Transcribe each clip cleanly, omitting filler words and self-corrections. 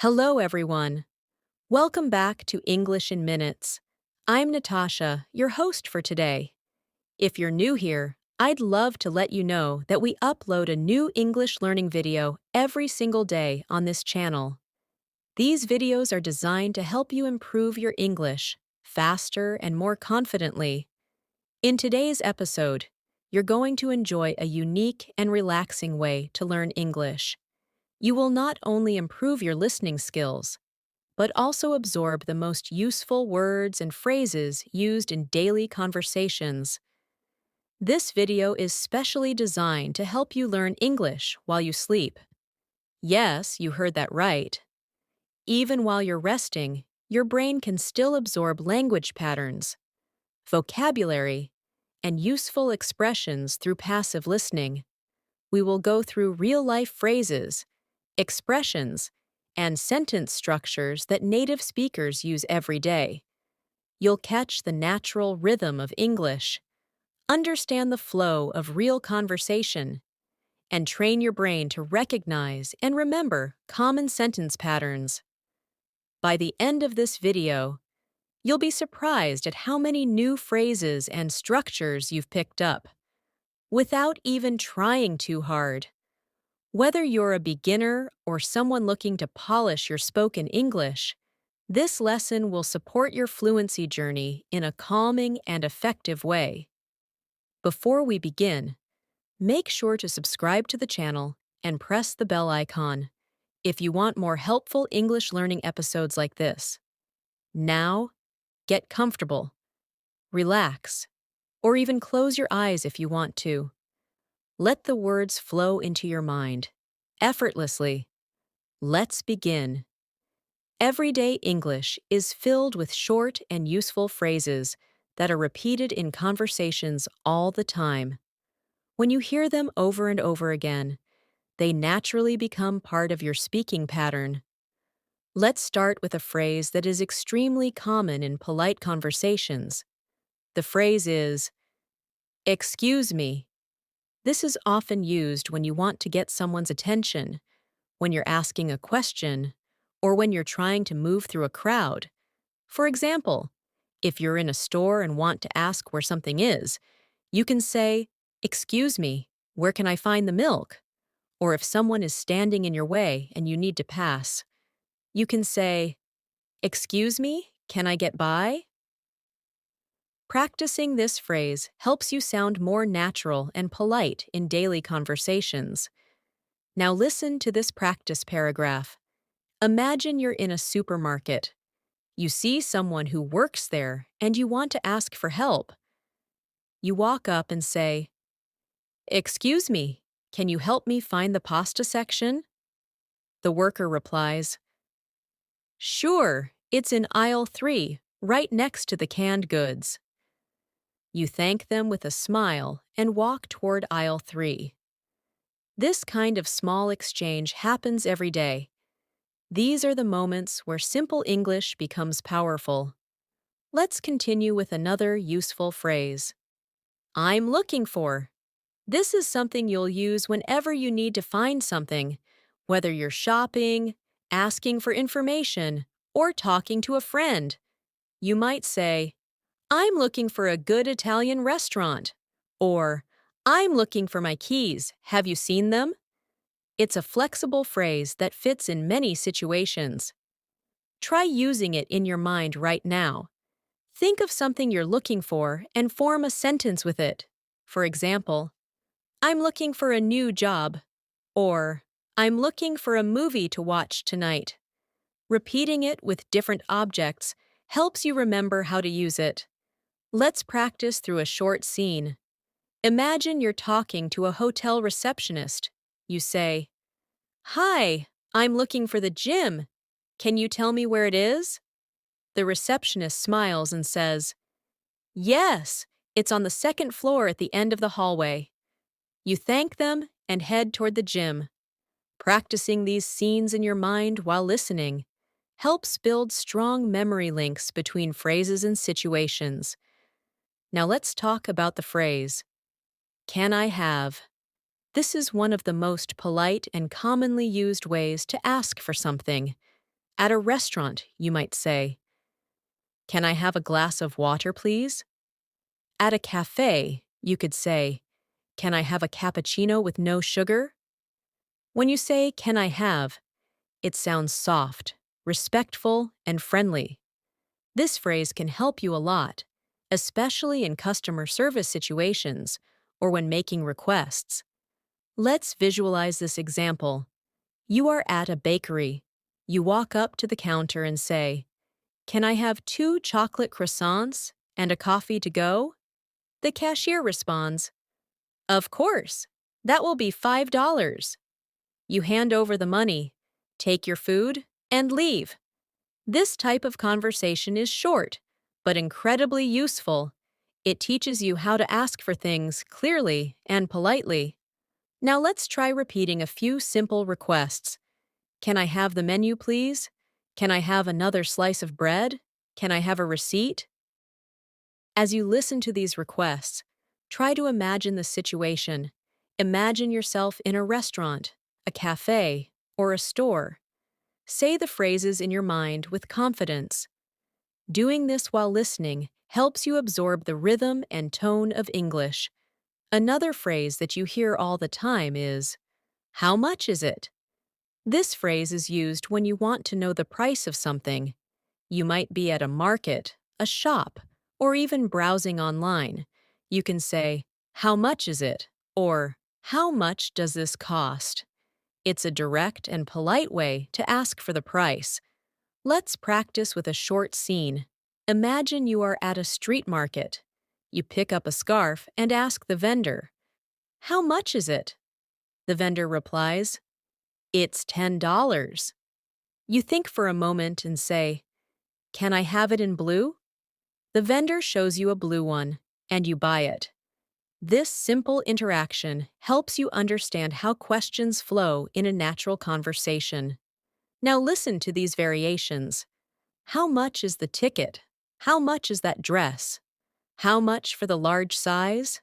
Hello, everyone. Welcome back to English in Minutes. I'm Natasha, your host for today. If you're new here, I'd love to let you know that we upload a new English learning video every single day on this channel. These videos are designed to help you improve your English faster and more confidently. In today's episode, you're going to enjoy a unique and relaxing way to learn English. You will not only improve your listening skills, but also absorb the most useful words and phrases used in daily conversations. This video is specially designed to help you learn English while you sleep. Yes, you heard that right. Even while you're resting, your brain can still absorb language patterns, vocabulary, and useful expressions through passive listening. We will go through real-life phrases, expressions, and sentence structures that native speakers use every day. You'll catch the natural rhythm of English, understand the flow of real conversation, and train your brain to recognize and remember common sentence patterns. By the end of this video, you'll be surprised at how many new phrases and structures you've picked up, without even trying too hard. Whether you're a beginner or someone looking to polish your spoken English, this lesson will support your fluency journey in a calming and effective way. Before we begin, make sure to subscribe to the channel and press the bell icon if you want more helpful English learning episodes like this. Now, get comfortable, relax, or even close your eyes if you want to. Let the words flow into your mind, effortlessly. Let's begin. Everyday English is filled with short and useful phrases that are repeated in conversations all the time. When you hear them over and over again, they naturally become part of your speaking pattern. Let's start with a phrase that is extremely common in polite conversations. The phrase is, "Excuse me." This is often used when you want to get someone's attention, when you're asking a question, or when you're trying to move through a crowd. For example, if you're in a store and want to ask where something is, you can say, "Excuse me, where can I find the milk?" Or if someone is standing in your way and you need to pass, you can say, "Excuse me, can I get by?" Practicing this phrase helps you sound more natural and polite in daily conversations. Now listen to this practice paragraph. Imagine you're in a supermarket. You see someone who works there and you want to ask for help. You walk up and say, "Excuse me, can you help me find the pasta section?" The worker replies, "Sure, it's in aisle 3, right next to the canned goods." You thank them with a smile and walk toward aisle 3. This kind of small exchange happens every day. These are the moments where simple English becomes powerful. Let's continue with another useful phrase. "I'm looking for." This is something you'll use whenever you need to find something, whether you're shopping, asking for information, or talking to a friend. You might say, "I'm looking for a good Italian restaurant," or "I'm looking for my keys. Have you seen them?" It's a flexible phrase that fits in many situations. Try using it in your mind right now. Think of something you're looking for and form a sentence with it. For example, "I'm looking for a new job," or "I'm looking for a movie to watch tonight." Repeating it with different objects helps you remember how to use it. Let's practice through a short scene. Imagine you're talking to a hotel receptionist. You say, "Hi, I'm looking for the gym. Can you tell me where it is?" The receptionist smiles and says, "Yes, it's on the second floor at the end of the hallway." You thank them and head toward the gym. Practicing these scenes in your mind while listening helps build strong memory links between phrases and situations. Now let's talk about the phrase, "Can I have?" This is one of the most polite and commonly used ways to ask for something. At a restaurant, you might say, "Can I have a glass of water, please?" At a cafe, you could say, "Can I have a cappuccino with no sugar?" When you say, "Can I have," it sounds soft, respectful, and friendly. This phrase can help you a lot, especially in customer service situations or when making requests. Let's visualize this example. You are at a bakery. You walk up to the counter and say, "Can I have 2 chocolate croissants and a coffee to go?" The cashier responds, "Of course. That will be $5." You hand over the money, take your food, and leave. This type of conversation is short, but incredibly useful. It teaches you how to ask for things clearly and politely. Now let's try repeating a few simple requests. Can I have the menu, please? Can I have another slice of bread? Can I have a receipt? As you listen to these requests, try to imagine the situation. Imagine yourself in a restaurant, a cafe, or a store. Say the phrases in your mind with confidence. Doing this while listening helps you absorb the rhythm and tone of English. Another phrase that you hear all the time is, "How much is it?" This phrase is used when you want to know the price of something. You might be at a market, a shop, or even browsing online. You can say, "How much is it?" or "How much does this cost?" It's a direct and polite way to ask for the price. Let's practice with a short scene. Imagine you are at a street market. You pick up a scarf and ask the vendor, "How much is it?" The vendor replies, "It's $10." You think for a moment and say, "Can I have it in blue?" The vendor shows you a blue one, and you buy it. This simple interaction helps you understand how questions flow in a natural conversation. Now listen to these variations. How much is the ticket? How much is that dress? How much for the large size?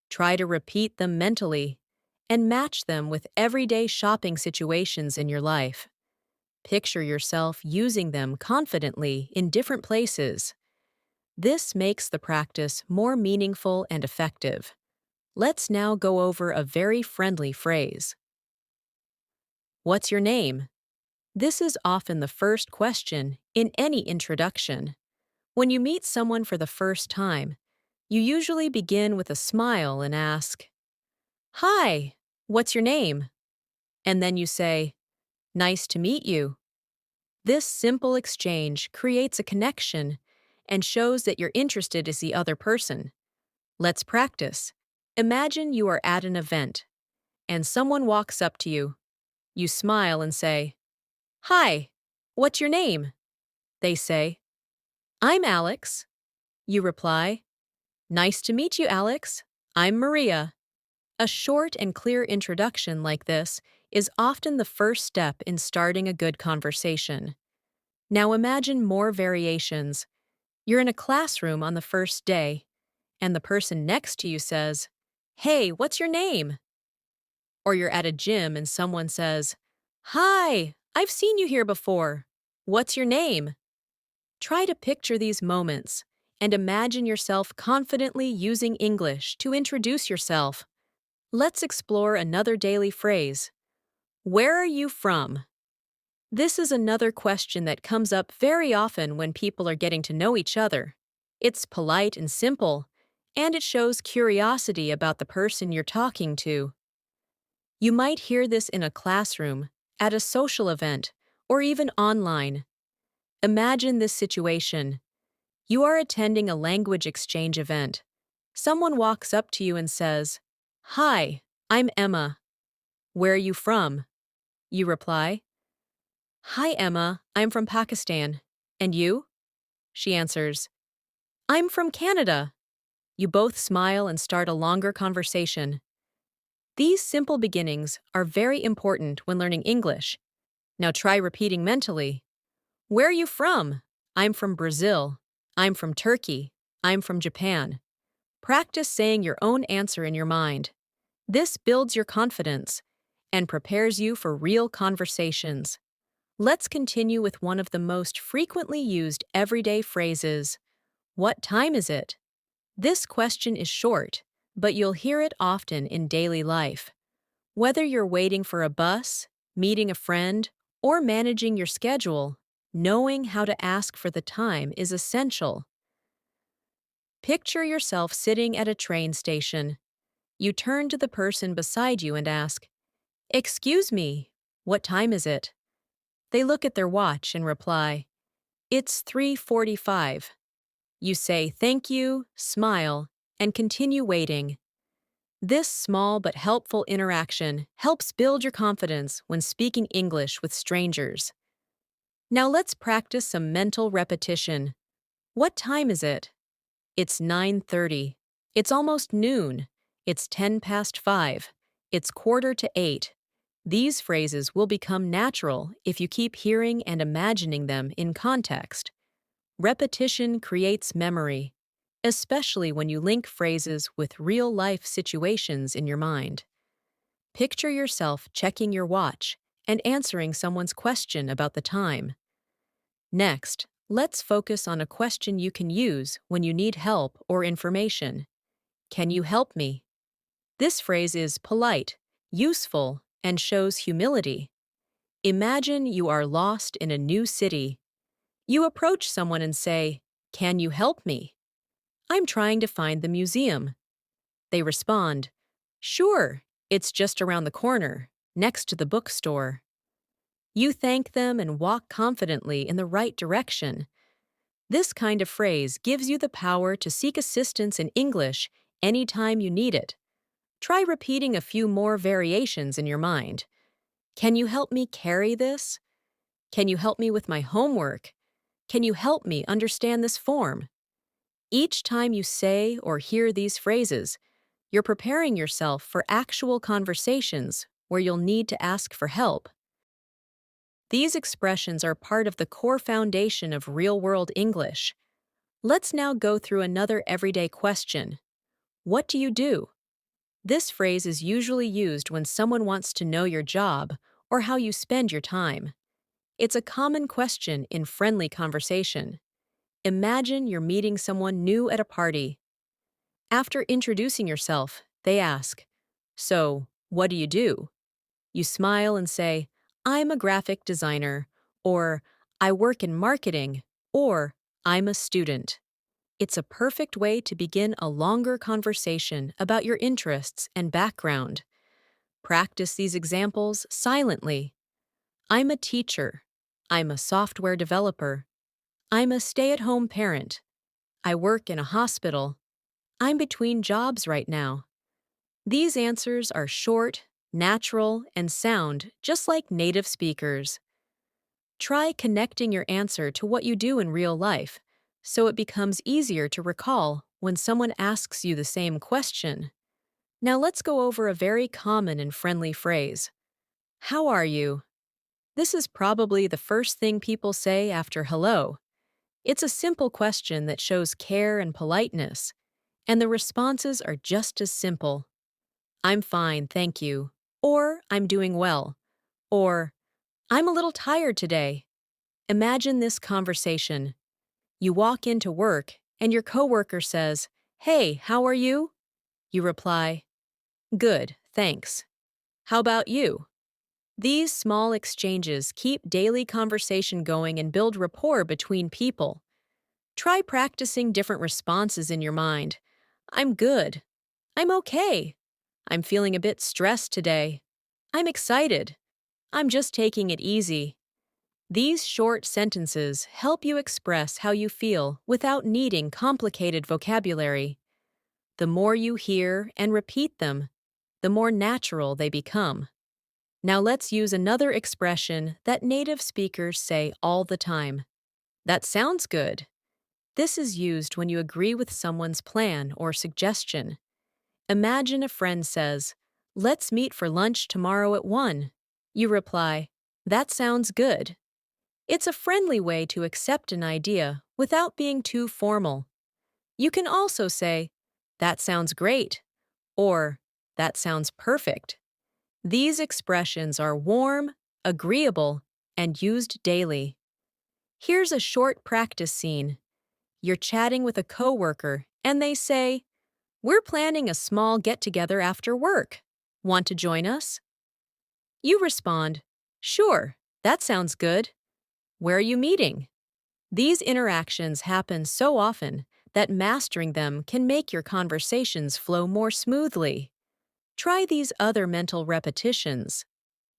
Try to repeat them mentally and match them with everyday shopping situations in your life. Picture yourself using them confidently in different places. This makes the practice more meaningful and effective. Let's now go over a very friendly phrase. What's your name? This is often the first question in any introduction. When you meet someone for the first time, you usually begin with a smile and ask, "Hi, what's your name?" And then you say, "Nice to meet you." This simple exchange creates a connection and shows that you're interested in the other person. Let's practice. Imagine you are at an event, and someone walks up to you. You smile and say, "Hi, what's your name?" They say, "I'm Alex." You reply, "Nice to meet you, Alex. I'm Maria." A short and clear introduction like this is often the first step in starting a good conversation. Now imagine more variations. You're in a classroom on the first day, and the person next to you says, "Hey, what's your name?" Or you're at a gym and someone says, "Hi, I've seen you here before. What's your name?" Try to picture these moments and imagine yourself confidently using English to introduce yourself. Let's explore another daily phrase. Where are you from? This is another question that comes up very often when people are getting to know each other. It's polite and simple, and it shows curiosity about the person you're talking to. You might hear this in a classroom, at a social event, or even online. Imagine this situation. You are attending a language exchange event. Someone walks up to you and says, "Hi, I'm Emma. Where are you from?" You reply, "Hi, Emma, I'm from Pakistan. And you?" She answers, "I'm from Canada." You both smile and start a longer conversation. These simple beginnings are very important when learning English. Now try repeating mentally. Where are you from? I'm from Brazil. I'm from Turkey. I'm from Japan. Practice saying your own answer in your mind. This builds your confidence and prepares you for real conversations. Let's continue with one of the most frequently used everyday phrases. What time is it? This question is short, but you'll hear it often in daily life. Whether you're waiting for a bus, meeting a friend, or managing your schedule, knowing how to ask for the time is essential. Picture yourself sitting at a train station. You turn to the person beside you and ask, "Excuse me, what time is it?" They look at their watch and reply, "It's 3:45." You say thank you, smile, and continue waiting. This small but helpful interaction helps build your confidence when speaking English with strangers. Now let's practice some mental repetition. What time is it? It's 9:30. It's almost noon. It's 10 past 5. It's quarter to 8. These phrases will become natural if you keep hearing and imagining them in context. Repetition creates memory, especially when you link phrases with real-life situations in your mind. Picture yourself checking your watch and answering someone's question about the time. Next, let's focus on a question you can use when you need help or information. Can you help me? This phrase is polite, useful, and shows humility. Imagine you are lost in a new city. You approach someone and say, "Can you help me? I'm trying to find the museum." They respond, "Sure, it's just around the corner, next to the bookstore." You thank them and walk confidently in the right direction. This kind of phrase gives you the power to seek assistance in English anytime you need it. Try repeating a few more variations in your mind. Can you help me carry this? Can you help me with my homework? Can you help me understand this form? Each time you say or hear these phrases, you're preparing yourself for actual conversations where you'll need to ask for help. These expressions are part of the core foundation of real-world English. Let's now go through another everyday question. What do you do? This phrase is usually used when someone wants to know your job or how you spend your time. It's a common question in friendly conversation. Imagine you're meeting someone new at a party. After introducing yourself, they ask, "So, what do you do?" You smile and say, "I'm a graphic designer," or "I work in marketing," or "I'm a student." It's a perfect way to begin a longer conversation about your interests and background. Practice these examples silently. I'm a teacher. I'm a software developer. I'm a stay-at-home parent. I work in a hospital. I'm between jobs right now. These answers are short, natural, and sound just like native speakers. Try connecting your answer to what you do in real life, so it becomes easier to recall when someone asks you the same question. Now let's go over a very common and friendly phrase. How are you? This is probably the first thing people say after hello. It's a simple question that shows care and politeness, and the responses are just as simple. I'm fine, thank you. Or I'm doing well. Or I'm a little tired today. Imagine this conversation. You walk into work and your coworker says, "Hey, how are you?" You reply, "Good, thanks. How about you?" These small exchanges keep daily conversation going and build rapport between people. Try practicing different responses in your mind. I'm good. I'm okay. I'm feeling a bit stressed today. I'm excited. I'm just taking it easy. These short sentences help you express how you feel without needing complicated vocabulary. The more you hear and repeat them, the more natural they become. Now let's use another expression that native speakers say all the time. That sounds good. This is used when you agree with someone's plan or suggestion. Imagine a friend says, "Let's meet for lunch tomorrow at 1." You reply, "That sounds good." It's a friendly way to accept an idea without being too formal. You can also say, "That sounds great," or "That sounds perfect." These expressions are warm, agreeable, and used daily. Here's a short practice scene. You're chatting with a coworker, and they say, "We're planning a small get-together after work. Want to join us?" You respond, "Sure, that sounds good. Where are you meeting?" These interactions happen so often that mastering them can make your conversations flow more smoothly. Try these other mental repetitions.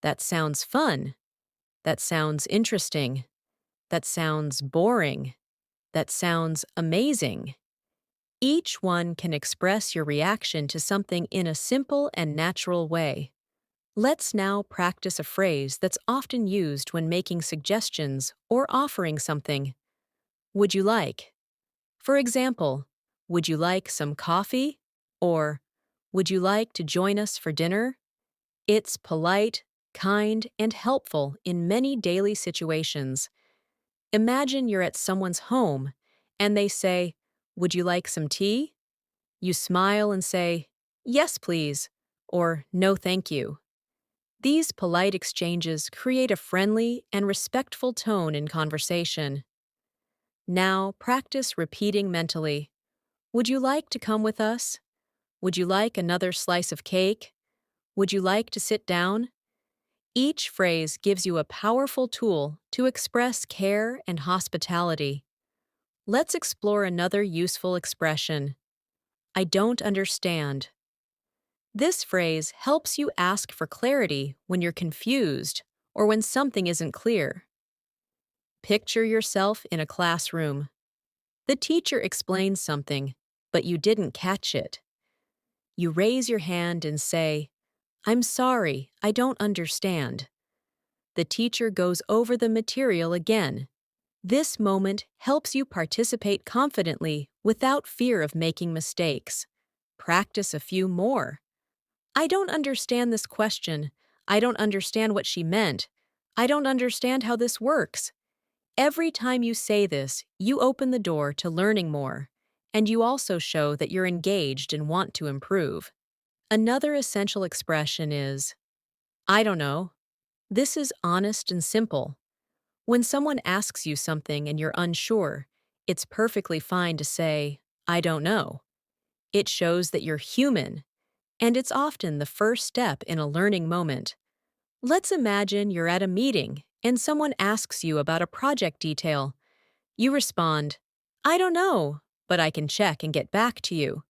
That sounds fun. That sounds interesting. That sounds boring. That sounds amazing. Each one can express your reaction to something in a simple and natural way. Let's now practice a phrase that's often used when making suggestions or offering something. Would you like? For example, would you like some coffee? Or, would you like to join us for dinner? It's polite, kind, and helpful in many daily situations. Imagine you're at someone's home and they say, "Would you like some tea?" You smile and say, "Yes, please," or "No, thank you." These polite exchanges create a friendly and respectful tone in conversation. Now practice repeating mentally. Would you like to come with us? Would you like another slice of cake? Would you like to sit down? Each phrase gives you a powerful tool to express care and hospitality. Let's explore another useful expression. I don't understand. This phrase helps you ask for clarity when you're confused or when something isn't clear. Picture yourself in a classroom. The teacher explains something, but you didn't catch it. You raise your hand and say, "I'm sorry, I don't understand." The teacher goes over the material again. This moment helps you participate confidently without fear of making mistakes. Practice a few more. I don't understand this question. I don't understand what she meant. I don't understand how this works. Every time you say this, you open the door to learning more, and you also show that you're engaged and want to improve. Another essential expression is, "I don't know." This is honest and simple. When someone asks you something and you're unsure, it's perfectly fine to say, "I don't know." It shows that you're human, and it's often the first step in a learning moment. Let's imagine you're at a meeting and someone asks you about a project detail. You respond, "I don't know, but I can check and get back to you."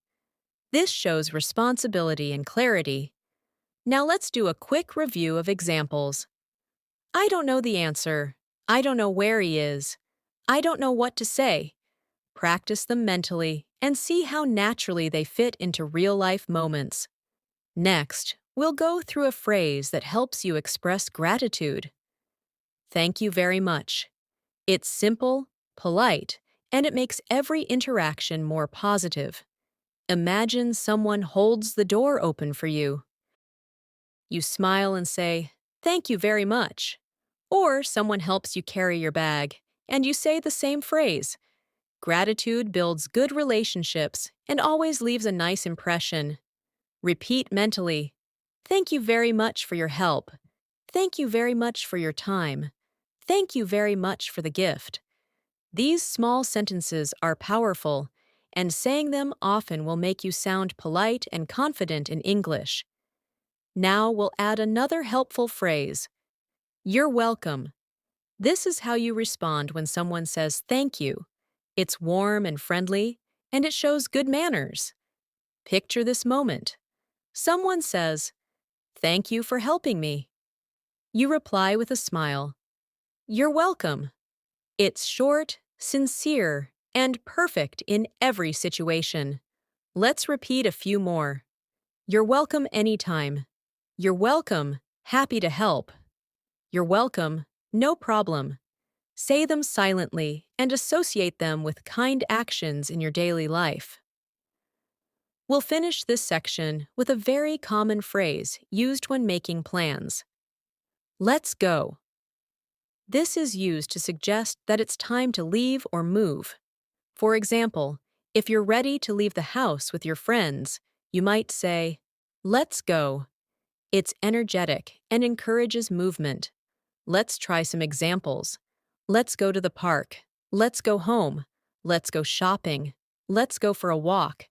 This shows responsibility and clarity. Now let's do a quick review of examples. I don't know the answer. I don't know where he is. I don't know what to say. Practice them mentally and see how naturally they fit into real-life moments. Next, we'll go through a phrase that helps you express gratitude. Thank you very much. It's simple, polite, and it makes every interaction more positive. Imagine someone holds the door open for you. You smile and say, "Thank you very much." Or someone helps you carry your bag, and you say the same phrase. Gratitude builds good relationships and always leaves a nice impression. Repeat mentally, "Thank you very much for your help. Thank you very much for your time. Thank you very much for the gift." These small sentences are powerful, and saying them often will make you sound polite and confident in English. Now we'll add another helpful phrase. You're welcome. This is how you respond when someone says thank you. It's warm and friendly, and it shows good manners. Picture this moment. Someone says, "Thank you for helping me." You reply with a smile, "You're welcome." It's short, sincere, and perfect in every situation. Let's repeat a few more. You're welcome anytime. You're welcome, happy to help. You're welcome, no problem. Say them silently and associate them with kind actions in your daily life. We'll finish this section with a very common phrase used when making plans. Let's go. This is used to suggest that it's time to leave or move. For example, if you're ready to leave the house with your friends, you might say, "Let's go." It's energetic and encourages movement. Let's try some examples. Let's go to the park. Let's go home. Let's go shopping. Let's go for a walk.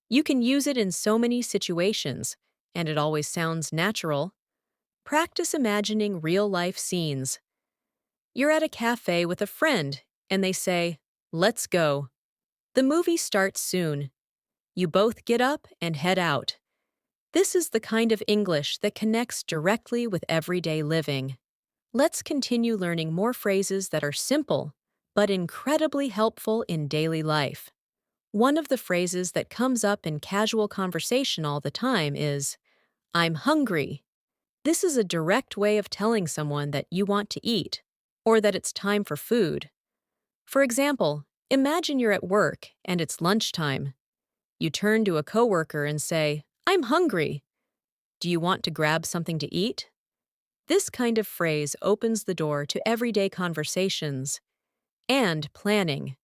You can use it in so many situations, and it always sounds natural. Practice imagining real-life scenes. You're at a cafe with a friend, and they say, "Let's go." The movie starts soon. You both get up and head out. This is the kind of English that connects directly with everyday living. Let's continue learning more phrases that are simple, but incredibly helpful in daily life. One of the phrases that comes up in casual conversation all the time is, "I'm hungry." This is a direct way of telling someone that you want to eat, or that it's time for food. For example, imagine you're at work and it's lunchtime. You turn to a coworker and say, "I'm hungry. Do you want to grab something to eat?" This kind of phrase opens the door to everyday conversations and planning.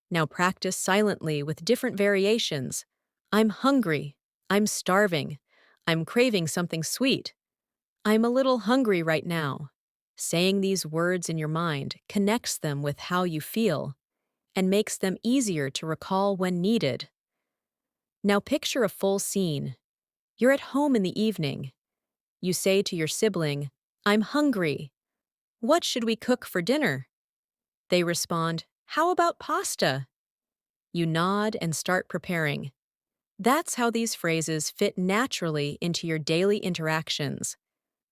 Now practice silently with different variations. "I'm hungry. I'm starving. I'm craving something sweet. I'm a little hungry right now." Saying these words in your mind connects them with how you feel and makes them easier to recall when needed. Now picture a full scene. You're at home in the evening. You say to your sibling, "I'm hungry. What should we cook for dinner?" They respond, "How about pasta?" You nod and start preparing. That's how these phrases fit naturally into your daily interactions.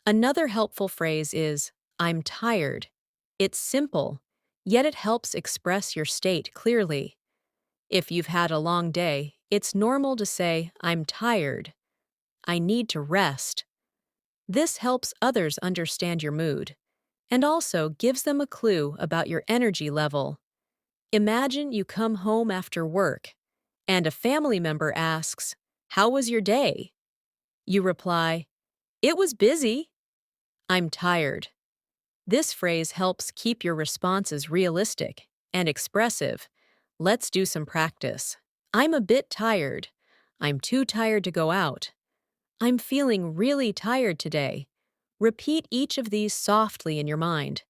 Another helpful phrase is, "I'm tired." It's simple, yet it helps express your state clearly. If you've had a long day, it's normal to say, "I'm tired. I need to rest." This helps others understand your mood and also gives them a clue about your energy level. Imagine you come home after work and a family member asks, "How was your day?" You reply, "It was busy. I'm tired." This phrase helps keep your responses realistic and expressive. Let's do some practice. "I'm a bit tired. I'm too tired to go out. I'm feeling really tired today." Repeat each of these softly in your mind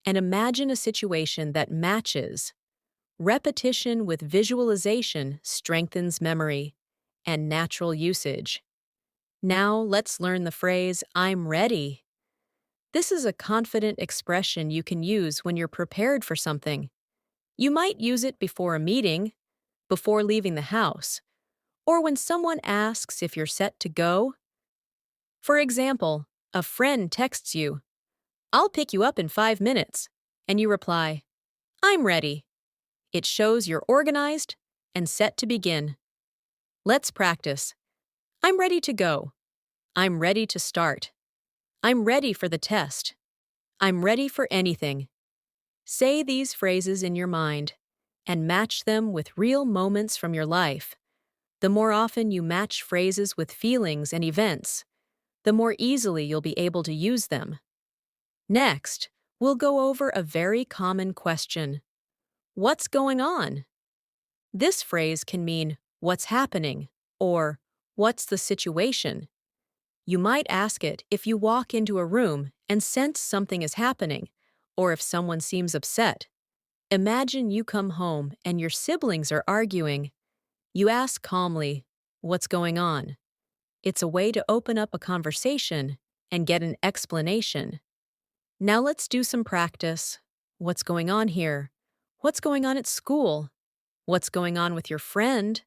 and imagine a situation that matches. Repetition with visualization strengthens memory and natural usage. Now let's learn the phrase, "I'm ready." This is a confident expression you can use when you're prepared for something. You might use it before a meeting, before leaving the house, or when someone asks if you're set to go. For example, a friend texts you, "I'll pick you up in 5 minutes," and you reply, "I'm ready." It shows you're organized and set to begin. Let's practice. "I'm ready to go." "I'm ready to start." "I'm ready for the test." "I'm ready for anything." Say these phrases in your mind and match them with real moments from your life. The more often you match phrases with feelings and events, the more easily you'll be able to use them. Next, we'll go over a very common question. What's going on? This phrase can mean, "What's happening?" or "What's the situation?" You might ask it if you walk into a room and sense something is happening, or if someone seems upset. Imagine you come home and your siblings are arguing. You ask calmly, "What's going on?" It's a way to open up a conversation and get an explanation. Now let's do some practice. What's going on here? What's going on at school? What's going on with your friend?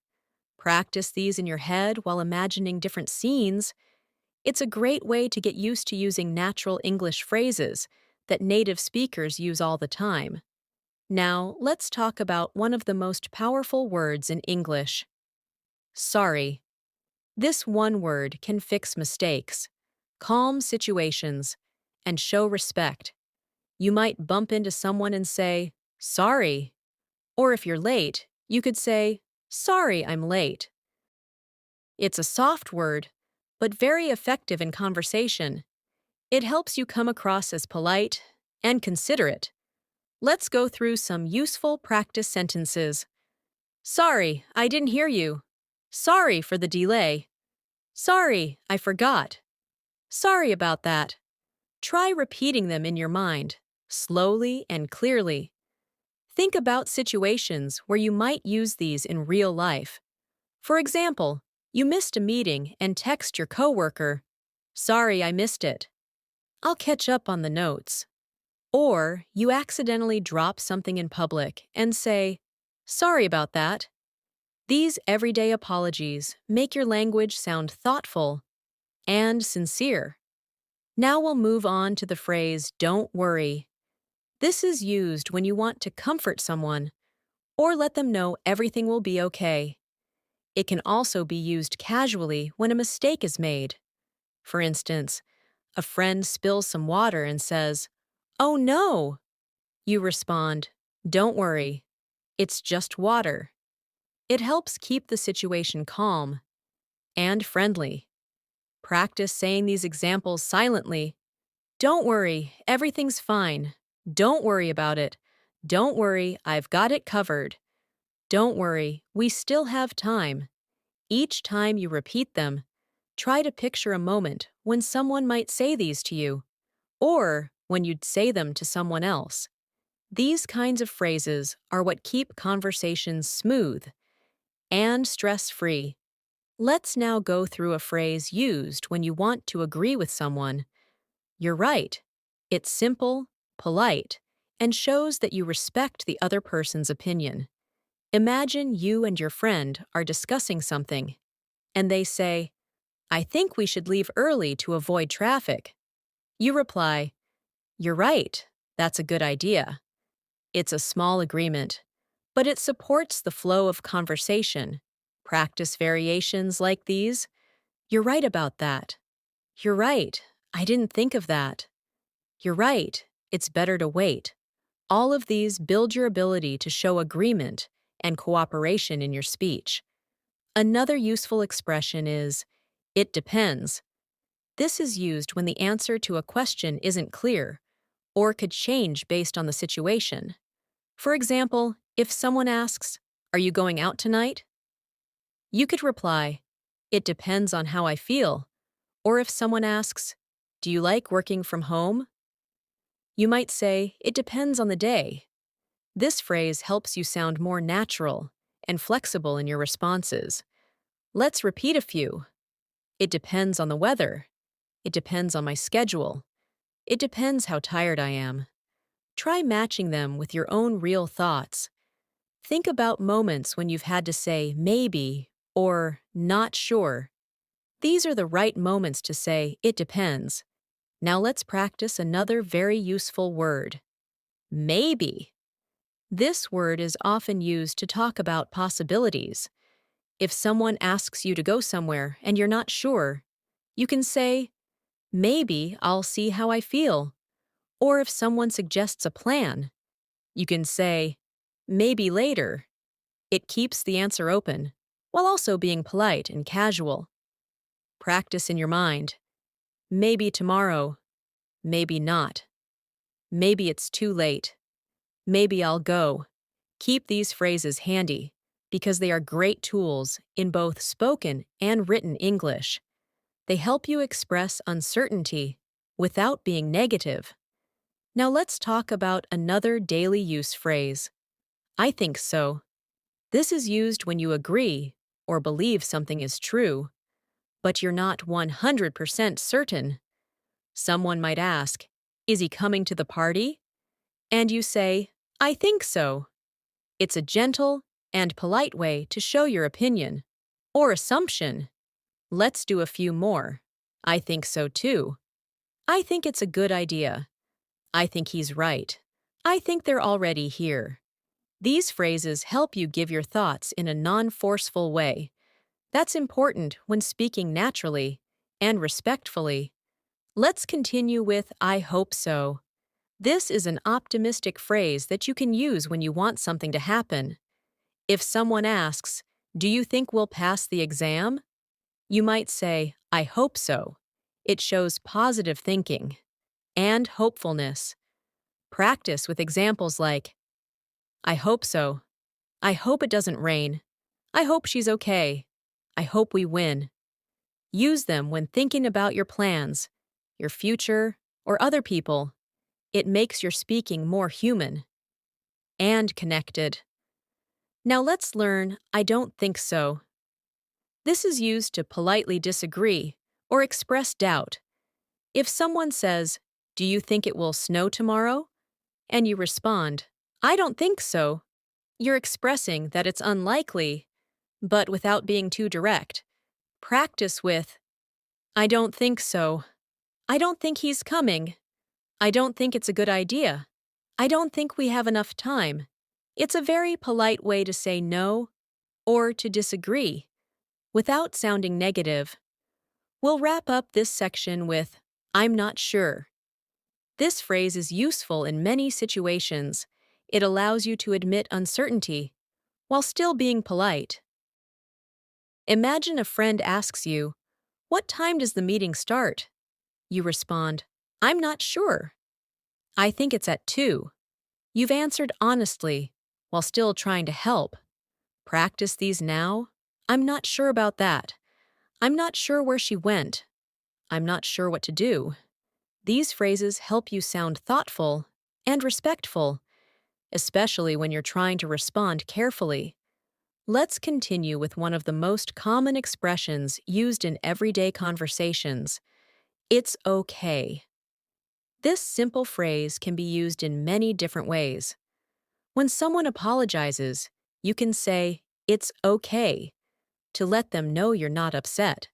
Practice these in your head while imagining different scenes. It's a great way to get used to using natural English phrases that native speakers use all the time. Now, let's talk about one of the most powerful words in English. Sorry. This one word can fix mistakes, calm situations, and show respect. You might bump into someone and say, "Sorry." Or if you're late, you could say, "Sorry, I'm late." It's a soft word, but very effective in conversation. It helps you come across as polite and considerate. Let's go through some useful practice sentences. "Sorry, I didn't hear you." "Sorry for the delay." "Sorry, I forgot." "Sorry about that." Try repeating them in your mind, slowly and clearly. Think about situations where you might use these in real life. For example, you missed a meeting and text your coworker, "Sorry, I missed it. I'll catch up on the notes." Or you accidentally drop something in public and say, "Sorry about that." These everyday apologies make your language sound thoughtful and sincere. Now we'll move on to the phrase, "don't worry." This is used when you want to comfort someone or let them know everything will be okay. It can also be used casually when a mistake is made. For instance, a friend spills some water and says, "Oh no!" You respond, "Don't worry, it's just water." It helps keep the situation calm and friendly. Practice saying these examples silently. "Don't worry, everything's fine. Don't worry about it. Don't worry, I've got it covered. Don't worry, we still have time." Each time you repeat them, try to picture a moment when someone might say these to you, or when you'd say them to someone else. These kinds of phrases are what keep conversations smooth and stress-free. Let's now go through a phrase used when you want to agree with someone. You're right. It's simple, polite, and shows that you respect the other person's opinion. Imagine you and your friend are discussing something, and they say, "I think we should leave early to avoid traffic." You reply, "You're right. That's a good idea." It's a small agreement, but it supports the flow of conversation. Practice variations like these. "You're right about that." "You're right. I didn't think of that." "You're right. It's better to wait." All of these build your ability to show agreement and cooperation in your speech. Another useful expression is, "it depends." This is used when the answer to a question isn't clear or could change based on the situation. For example, if someone asks, "Are you going out tonight?" You could reply, "It depends on how I feel." Or if someone asks, "Do you like working from home?" You might say, "It depends on the day." This phrase helps you sound more natural and flexible in your responses. Let's repeat a few. "It depends on the weather." "It depends on my schedule." "It depends how tired I am." Try matching them with your own real thoughts. Think about moments when you've had to say maybe or not sure. These are the right moments to say "it depends." Now let's practice another very useful word. Maybe. This word is often used to talk about possibilities. If someone asks you to go somewhere and you're not sure, you can say, "Maybe I'll see how I feel." Or if someone suggests a plan, you can say, "Maybe later." It keeps the answer open, while also being polite and casual. Practice in your mind. Maybe tomorrow. Maybe not. Maybe it's too late. Maybe I'll go. Keep these phrases handy because they are great tools in both spoken and written English. They help you express uncertainty without being negative. Now let's talk about another daily use phrase. "I think so." This is used when you agree or believe something is true, but you're not 100% certain. Someone might ask, "Is he coming to the party?" And you say, "I think so." It's a gentle and polite way to show your opinion or assumption. Let's do a few more. "I think so too." "I think it's a good idea." "I think he's right." "I think they're already here." These phrases help you give your thoughts in a non-forceful way. That's important when speaking naturally and respectfully. Let's continue with "I hope so." This is an optimistic phrase that you can use when you want something to happen. If someone asks, "Do you think we'll pass the exam?" You might say, "I hope so." It shows positive thinking and hopefulness. Practice with examples like, "I hope so." "I hope it doesn't rain." "I hope she's okay." "I hope we win." Use them when thinking about your plans, your future, or other people, it makes your speaking more human and connected. Now let's learn I don't think so. This is used to politely disagree or express doubt. If someone says, "Do you think it will snow tomorrow?" and you respond, "I don't think so," you're expressing that it's unlikely, but without being too direct. Practice with, "I don't think so. I don't think he's coming. I don't think it's a good idea. I don't think we have enough time." It's a very polite way to say no or to disagree without sounding negative. We'll wrap up this section with, "I'm not sure." This phrase is useful in many situations. It allows you to admit uncertainty while still being polite. Imagine a friend asks you, "What time does the meeting start?" You respond, "I'm not sure. I think it's at 2." You've answered honestly while still trying to help. Practice these now. "I'm not sure about that. I'm not sure where she went. I'm not sure what to do." These phrases help you sound thoughtful and respectful, especially when you're trying to respond carefully. Let's continue with one of the most common expressions used in everyday conversations. It's okay. This simple phrase can be used in many different ways. When someone apologizes, you can say, "It's okay," to let them know you're not upset.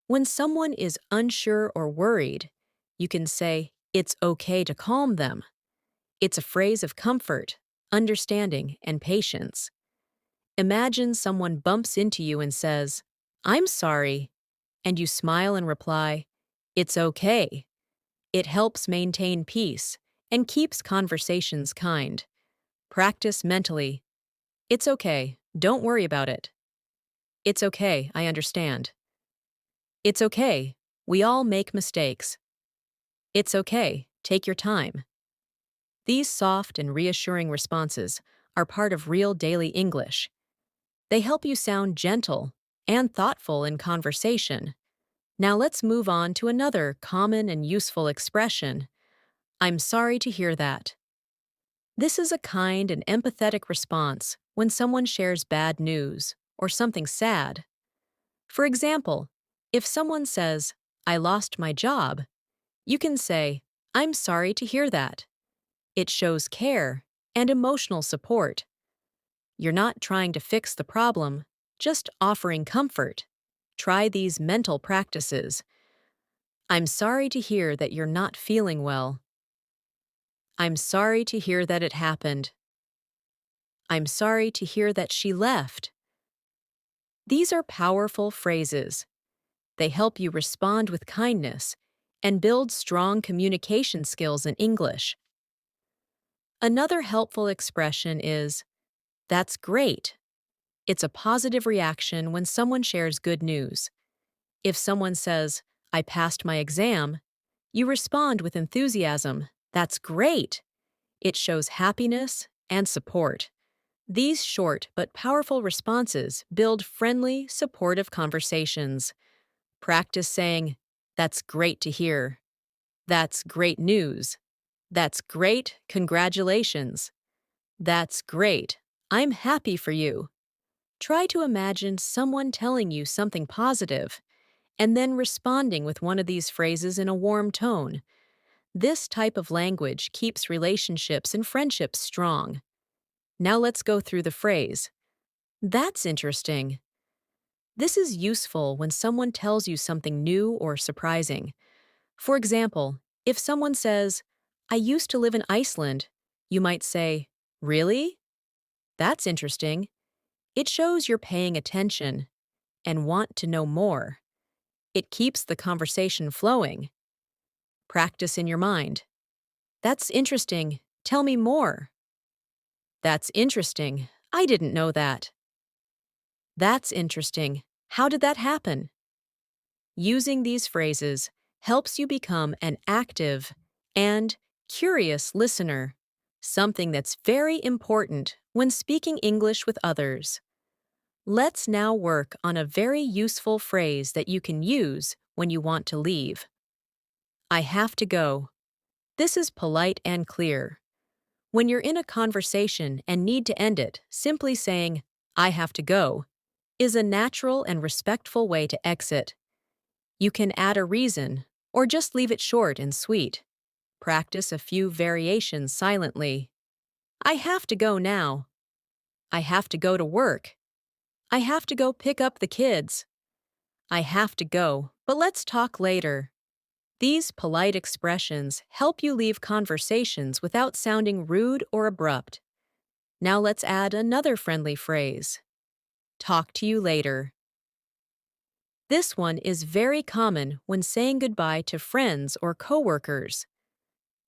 When someone is unsure or worried, you can say, "It's okay," to calm them. It's a phrase of comfort, understanding, and patience. Imagine someone bumps into you and says, "I'm sorry," and you smile and reply, "It's okay." It helps maintain peace and keeps conversations kind. Practice mentally. "It's okay, don't worry about it." "It's okay, I understand." "It's okay, we all make mistakes." "It's okay, take your time." These soft and reassuring responses are part of real daily English. They help you sound gentle and thoughtful in conversation. Now let's move on to another common and useful expression. "I'm sorry to hear that." This is a kind and empathetic response when someone shares bad news or something sad. For example, if someone says, "I lost my job," you can say, "I'm sorry to hear that." It shows care and emotional support. You're not trying to fix the problem, just offering comfort. Try these mental practices. "I'm sorry to hear that you're not feeling well." "I'm sorry to hear that it happened." "I'm sorry to hear that she left." These are powerful phrases. They help you respond with kindness and build strong communication skills in English. Another helpful expression is, "That's great." It's a positive reaction when someone shares good news. If someone says, "I passed my exam," you respond with enthusiasm, "That's great." It shows happiness and support. These short but powerful responses build friendly, supportive conversations. Practice saying, "That's great to hear." "That's great news." "That's great, congratulations." "That's great, I'm happy for you." Try to imagine someone telling you something positive and then responding with one of these phrases in a warm tone. This type of language keeps relationships and friendships strong. Now let's go through the phrase. "That's interesting." This is useful when someone tells you something new or surprising. For example, if someone says, "I used to live in Iceland," you might say, "Really? That's interesting." It shows you're paying attention and want to know more. It keeps the conversation flowing. Practice in your mind. "That's interesting. Tell me more." "That's interesting. I didn't know that." "That's interesting. How did that happen?" Using these phrases helps you become an active and curious listener, something that's very important when speaking English with others. Let's now work on a very useful phrase that you can use when you want to leave. I have to go. This is polite and clear. When you're in a conversation and need to end it, simply saying, I have to go, is a natural and respectful way to exit. You can add a reason, or just leave it short and sweet. Practice a few variations silently. I have to go now. I have to go to work. I have to go pick up the kids. I have to go, but let's talk later. These polite expressions help you leave conversations without sounding rude or abrupt. Now let's add another friendly phrase. Talk to you later. This one is very common when saying goodbye to friends or coworkers.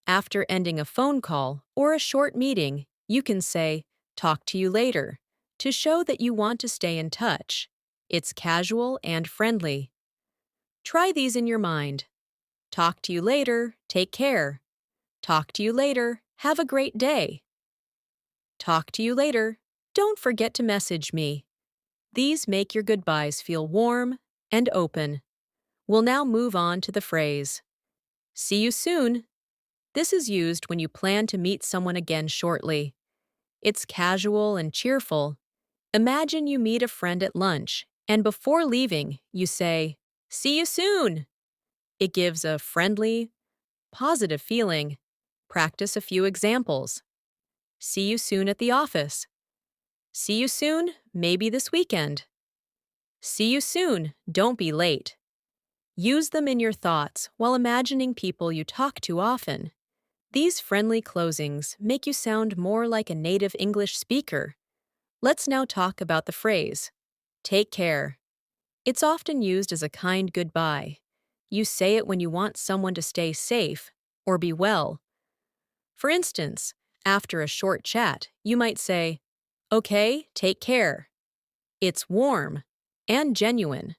After ending a phone call or a short meeting, you can say, talk to you later, to show that you want to stay in touch. It's casual and friendly. Try these in your mind. Talk to you later, take care. Talk to you later, have a great day. Talk to you later, don't forget to message me. These make your goodbyes feel warm and open. We'll now move on to the phrase, see you soon. This is used when you plan to meet someone again shortly. It's casual and cheerful. Imagine you meet a friend at lunch, and before leaving, you say, see you soon. It gives a friendly, positive feeling. Practice a few examples. See you soon at the office. See you soon, maybe this weekend. See you soon, don't be late. Use them in your thoughts while imagining people you talk to often. These friendly closings make you sound more like a native English speaker. Let's now talk about the phrase, take care. It's often used as a kind goodbye. You say it when you want someone to stay safe or be well. For instance, after a short chat, you might say, okay, take care. It's warm and genuine.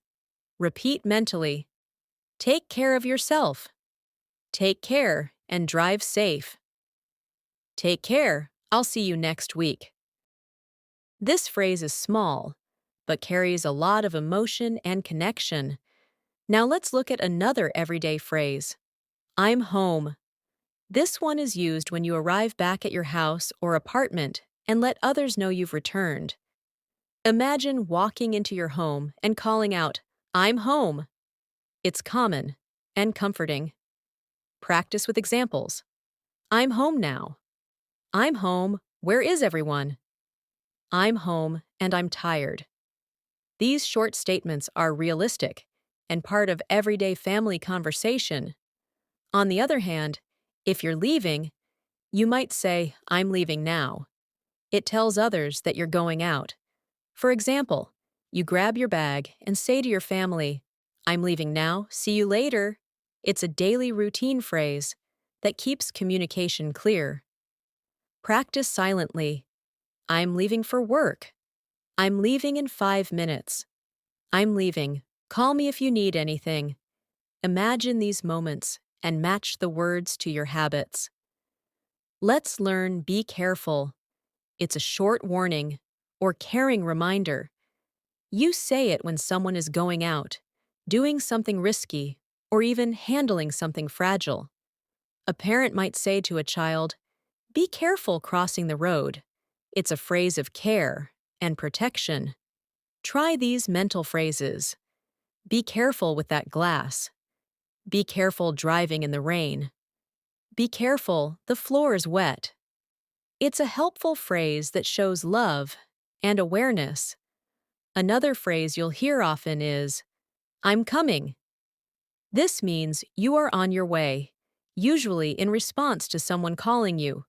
Repeat mentally, take care of yourself. Take care and drive safe. Take care, I'll see you next week. This phrase is small, but carries a lot of emotion and connection. Now let's look at another everyday phrase. I'm home. This one is used when you arrive back at your house or apartment and let others know you've returned. Imagine walking into your home and calling out, I'm home. It's common and comforting. Practice with examples. I'm home now. I'm home. Where is everyone? I'm home and I'm tired. These short statements are realistic and part of everyday family conversation. On the other hand, if you're leaving, you might say, I'm leaving now. It tells others that you're going out. For example, you grab your bag and say to your family, I'm leaving now, see you later. It's a daily routine phrase that keeps communication clear. Practice silently. I'm leaving for work. I'm leaving in 5 minutes. I'm leaving. Call me if you need anything. Imagine these moments and match the words to your habits. Let's learn be careful. It's a short warning or caring reminder. You say it when someone is going out, doing something risky, or even handling something fragile. A parent might say to a child, be careful crossing the road. It's a phrase of care and protection. Try these mental phrases. Be careful with that glass. Be careful driving in the rain. Be careful, the floor is wet. It's a helpful phrase that shows love and awareness. Another phrase you'll hear often is, I'm coming. This means you are on your way, usually in response to someone calling you.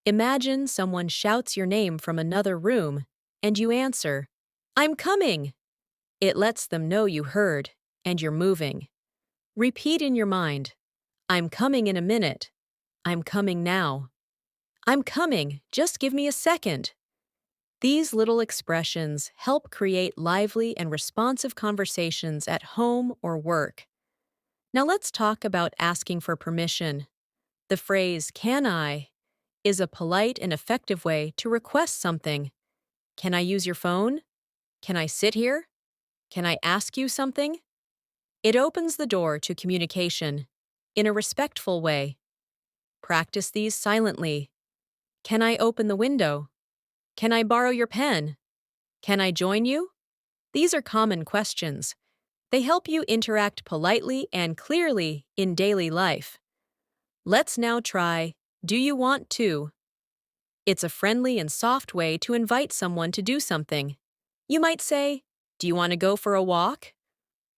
Imagine someone shouts your name from another room, and you answer, I'm coming. It lets them know you heard, and you're moving. Repeat in your mind, I'm coming in a minute. I'm coming now. I'm coming, just give me a second. These little expressions help create lively and responsive conversations at home or work. Now let's talk about asking for permission. The phrase, can I, is a polite and effective way to request something. Can I use your phone? Can I sit here? Can I ask you something? It opens the door to communication. in a respectful way. Practice these silently. Can I open the window? Can I borrow your pen? Can I join you? These are common questions. They help you interact politely and clearly in daily life. Let's now try, do you want to? It's a friendly and soft way to invite someone to do something. You might say, do you want to go for a walk?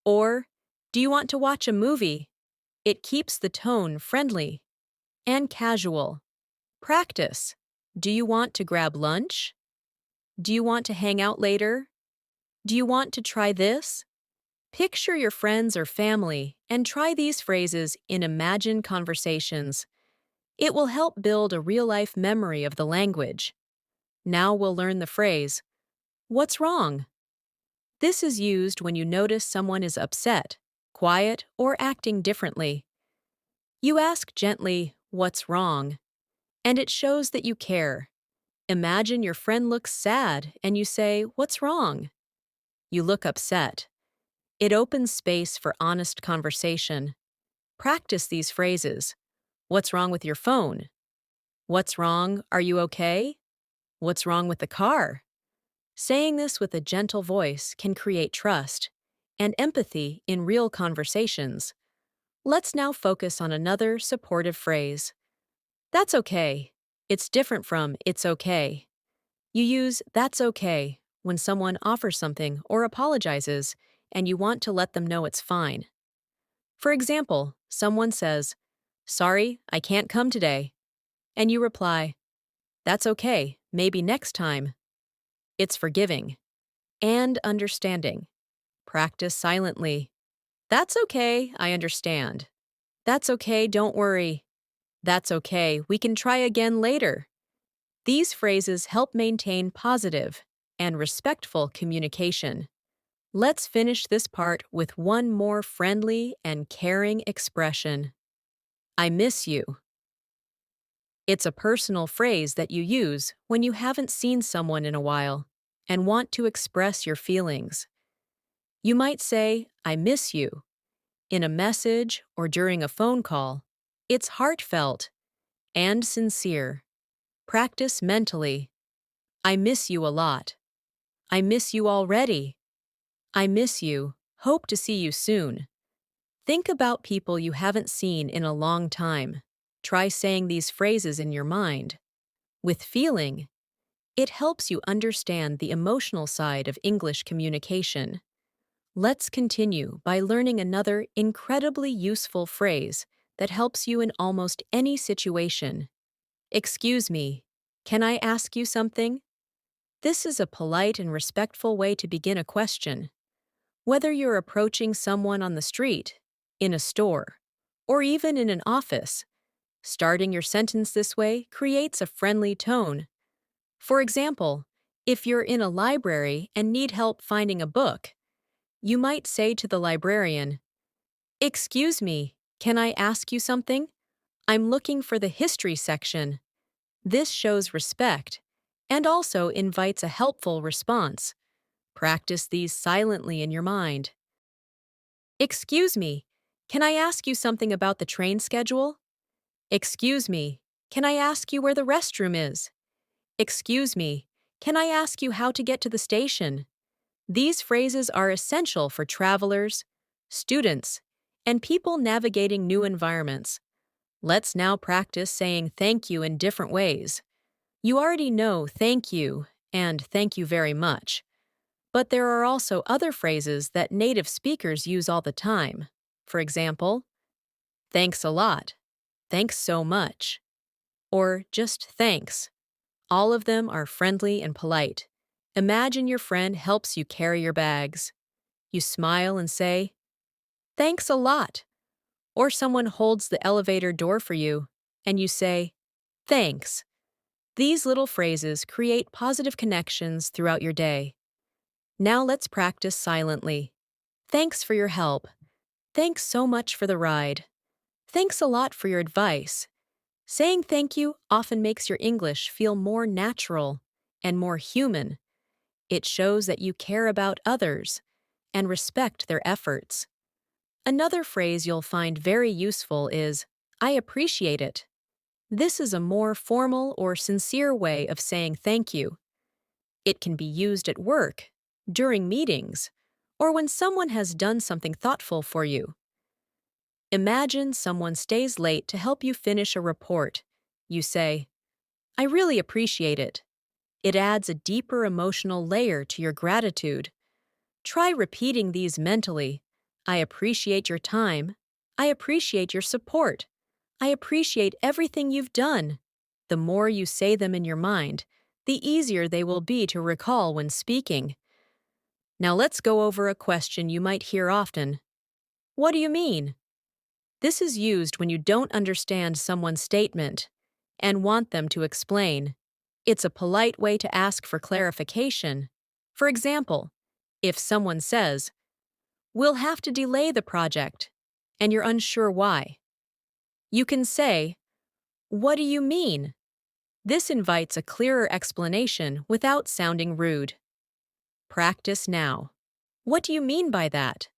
Or, do you want to watch a movie? It keeps the tone friendly and casual. Practice. Do you want to grab lunch? Do you want to hang out later? Do you want to try this? Picture your friends or family and try these phrases in imagined conversations. It will help build a real-life memory of the language. Now we'll learn the phrase, what's wrong? This is used when you notice someone is upset, quiet, or acting differently. You ask gently, what's wrong? And it shows that you care. Imagine your friend looks sad and you say, what's wrong? You look upset. It opens space for honest conversation. Practice these phrases. What's wrong with your phone? What's wrong? Are you okay? What's wrong with the car? Saying this with a gentle voice can create trust and empathy in real conversations. Let's now focus on another supportive phrase. That's okay. It's different from it's okay. You use that's okay when someone offers something or apologizes and you want to let them know it's fine. For example, someone says, sorry, I can't come today. And you reply, that's okay, maybe next time. It's forgiving and understanding. Practice silently. That's okay, I understand. That's okay, don't worry. That's okay, we can try again later. These phrases help maintain positive and respectful communication. Let's finish this part with one more friendly and caring expression. I miss you. It's a personal phrase that you use when you haven't seen someone in a while and want to express your feelings. You might say, I miss you, in a message or during a phone call. It's heartfelt and sincere. Practice mentally. I miss you a lot. I miss you already. I miss you. Hope to see you soon. Think about people you haven't seen in a long time. Try saying these phrases in your mind. With feeling, it helps you understand the emotional side of English communication. Let's continue by learning another incredibly useful phrase that helps you in almost any situation. Excuse me, can I ask you something? This is a polite and respectful way to begin a question. Whether you're approaching someone on the street, in a store, or even in an office, starting your sentence this way creates a friendly tone. For example, if you're in a library and need help finding a book, you might say to the librarian, excuse me, can I ask you something? I'm looking for the history section. This shows respect and also invites a helpful response. Practice these silently in your mind. Excuse me, can I ask you something about the train schedule? Excuse me, can I ask you where the restroom is? Excuse me, can I ask you how to get to the station? These phrases are essential for travelers, students, and people navigating new environments. Let's now practice saying thank you in different ways. You already know thank you and thank you very much. But there are also other phrases that native speakers use all the time. For example, thanks a lot, thanks so much, or just thanks. All of them are friendly and polite. Imagine your friend helps you carry your bags. You smile and say, thanks a lot. Or someone holds the elevator door for you, and you say, thanks. These little phrases create positive connections throughout your day. Now let's practice silently. Thanks for your help. Thanks so much for the ride. Thanks a lot for your advice. Saying thank you often makes your English feel more natural and more human. It shows that you care about others and respect their efforts. Another phrase you'll find very useful is, I appreciate it. This is a more formal or sincere way of saying thank you. It can be used at work, during meetings, or when someone has done something thoughtful for you. Imagine someone stays late to help you finish a report. You say, I really appreciate it. It adds a deeper emotional layer to your gratitude. Try repeating these mentally. I appreciate your time. I appreciate your support. I appreciate everything you've done. The more you say them in your mind, the easier they will be to recall when speaking. Now let's go over a question you might hear often. What do you mean? This is used when you don't understand someone's statement and want them to explain. It's a polite way to ask for clarification. For example, if someone says, we'll have to delay the project, and you're unsure why, you can say, what do you mean? This invites a clearer explanation without sounding rude. Practice now. What do you mean by that?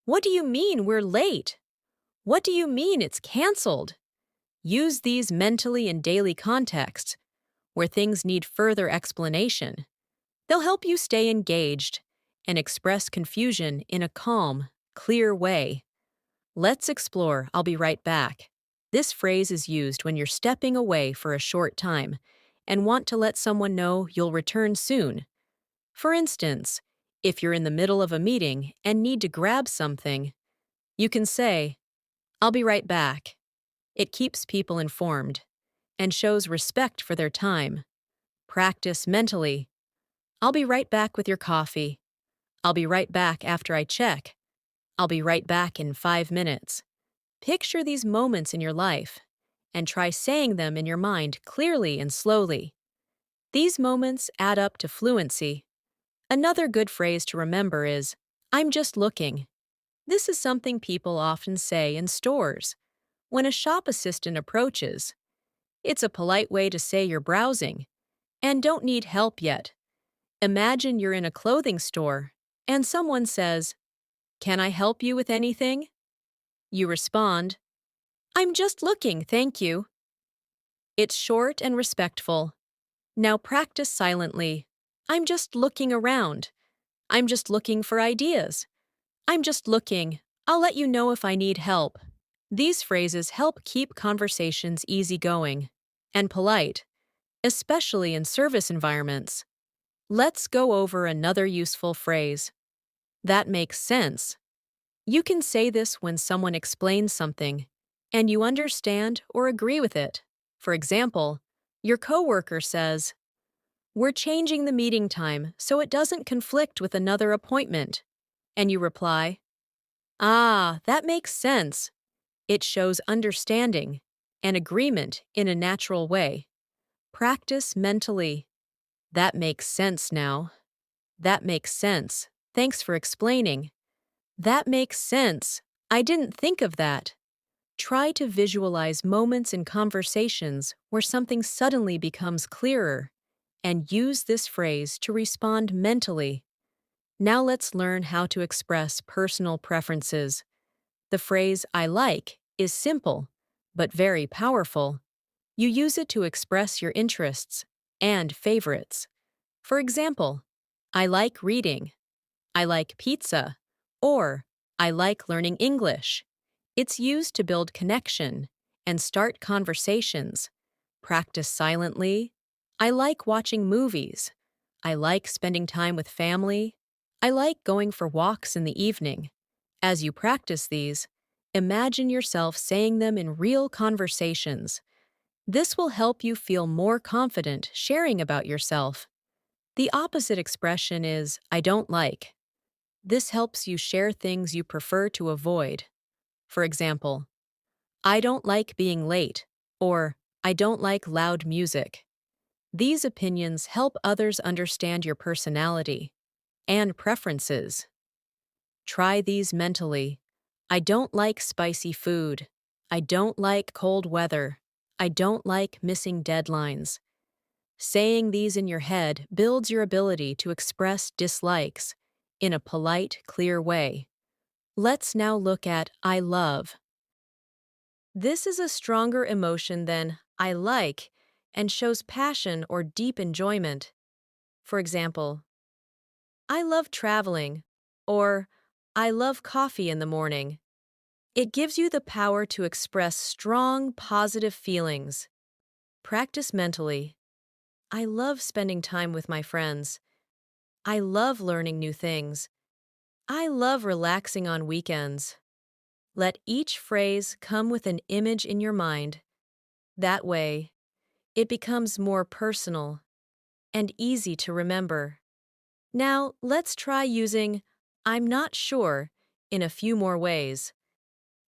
What do you mean we're late? What do you mean it's canceled? Use these mentally in daily contexts where things need further explanation. They'll help you stay engaged and express confusion in a calm, clear way. Let's explore I'll be right back. This phrase is used when you're stepping away for a short time and want to let someone know you'll return soon. For instance, if you're in the middle of a meeting and need to grab something, you can say, I'll be right back. It keeps people informed and shows respect for their time. Practice mentally. I'll be right back with your coffee. I'll be right back after I check. I'll be right back in 5 minutes. Picture these moments in your life and try saying them in your mind clearly and slowly. These moments add up to fluency. Another good phrase to remember is, I'm just looking. This is something people often say in stores. When a shop assistant approaches, it's a polite way to say you're browsing and don't need help yet. Imagine you're in a clothing store and someone says, Can I help you with anything? You respond, I'm just looking, thank you. It's short and respectful. Now practice silently. I'm just looking around. I'm just looking for ideas. I'm just looking. I'll let you know if I need help. These phrases help keep conversations easygoing and polite, especially in service environments. Let's go over another useful phrase. That makes sense. You can say this when someone explains something and you understand or agree with it. For example, your coworker says, We're changing the meeting time so it doesn't conflict with another appointment. And you reply, Ah, that makes sense. It shows understanding and agreement in a natural way. Practice mentally. That makes sense now. That makes sense. Thanks for explaining. That makes sense. I didn't think of that. Try to visualize moments in conversations where something suddenly becomes clearer, and use this phrase to respond mentally. Now let's learn how to express personal preferences. The phrase I like is simple, but very powerful. You use it to express your interests and favorites. For example, I like reading. I like pizza. Or I like learning English. It's used to build connection and start conversations. Practice silently. I like watching movies. I like spending time with family. I like going for walks in the evening. As you practice these, imagine yourself saying them in real conversations. This will help you feel more confident sharing about yourself. The opposite expression is, I don't like. This helps you share things you prefer to avoid. For example, I don't like being late, or I don't like loud music. These opinions help others understand your personality and preferences. Try these mentally. I don't like spicy food. I don't like cold weather. I don't like missing deadlines. Saying these in your head builds your ability to express dislikes in a polite, clear way. Let's now look at I love. This is a stronger emotion than I like and shows passion or deep enjoyment. For example, I love traveling, or I love coffee in the morning. It gives you the power to express strong, positive feelings. Practice mentally. I love spending time with my friends. I love learning new things. I love relaxing on weekends. Let each phrase come with an image in your mind. That way, it becomes more personal and easy to remember. Now, let's try using I'm not sure in a few more ways.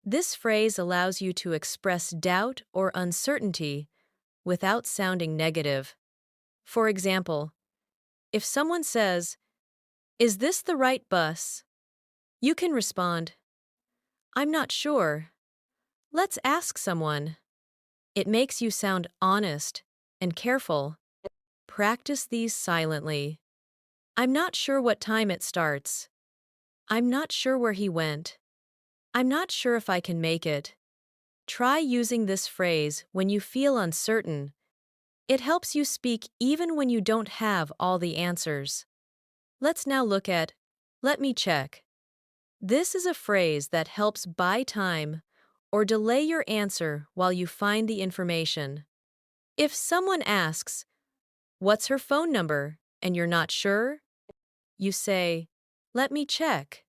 This phrase allows you to express doubt or uncertainty without sounding negative. For example, if someone says, "Is this the right bus?" you can respond, "I'm not sure. Let's ask someone." It makes you sound honest and careful. Practice these silently. I'm not sure what time it starts. I'm not sure where he went. I'm not sure if I can make it. Try using this phrase when you feel uncertain. It helps you speak even when you don't have all the answers. Let's now look at let me check. This is a phrase that helps buy time or delay your answer while you find the information. If someone asks, "What's her phone number?" and you're not sure, you say, "Let me check."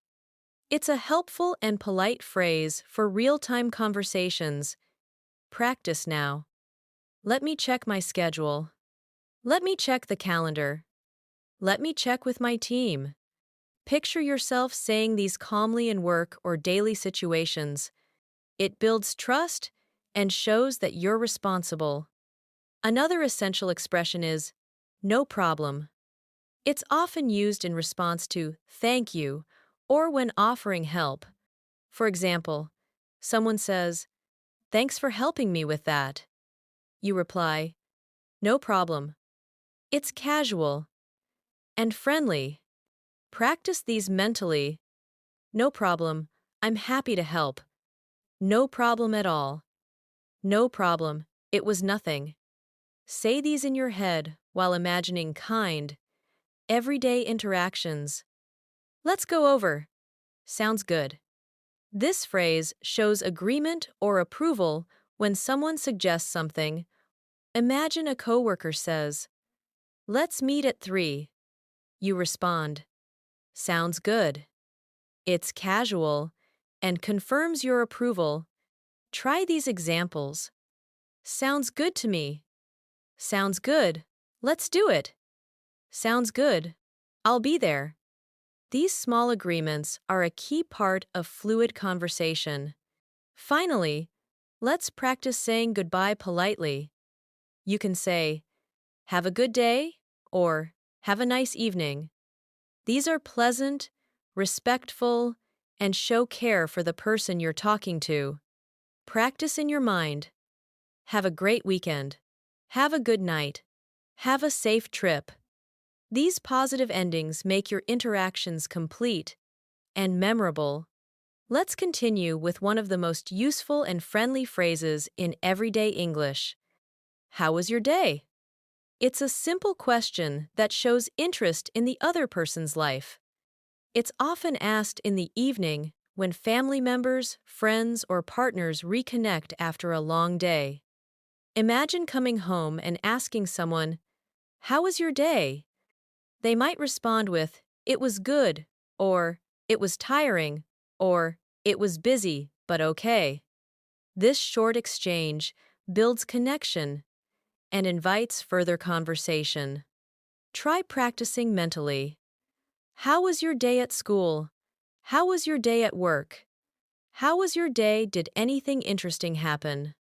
It's a helpful and polite phrase for real-time conversations. Practice now. Let me check my schedule. Let me check the calendar. Let me check with my team. Picture yourself saying these calmly in work or daily situations. It builds trust and shows that you're responsible. Another essential expression is no problem. It's often used in response to thank you or when offering help. For example, someone says, "Thanks for helping me with that." You reply, "No problem." It's casual and friendly. Practice these mentally. No problem. I'm happy to help. No problem at all. No problem. It was nothing. Say these in your head while imagining kind, everyday interactions. Let's go over. Sounds good. This phrase shows agreement or approval when someone suggests something. Imagine a coworker says, "Let's meet at 3." You respond, "Sounds good." It's casual and confirms your approval. Try these examples. Sounds good to me. Sounds good. Let's do it. Sounds good. I'll be there. These small agreements are a key part of fluid conversation. Finally, let's practice saying goodbye politely. You can say, "Have a good day," or "Have a nice evening." These are pleasant, respectful, and show care for the person you're talking to. Practice in your mind. Have a great weekend. Have a good night. Have a safe trip. These positive endings make your interactions complete and memorable. Let's continue with one of the most useful and friendly phrases in everyday English. How was your day? It's a simple question that shows interest in the other person's life. It's often asked in the evening when family members, friends, or partners reconnect after a long day. Imagine coming home and asking someone, "How was your day?" They might respond with, "It was good," or "It was tiring," or "It was busy, but okay." This short exchange builds connection and invites further conversation. Try practicing mentally. How was your day at school? How was your day at work? How was your day? Did anything interesting happen?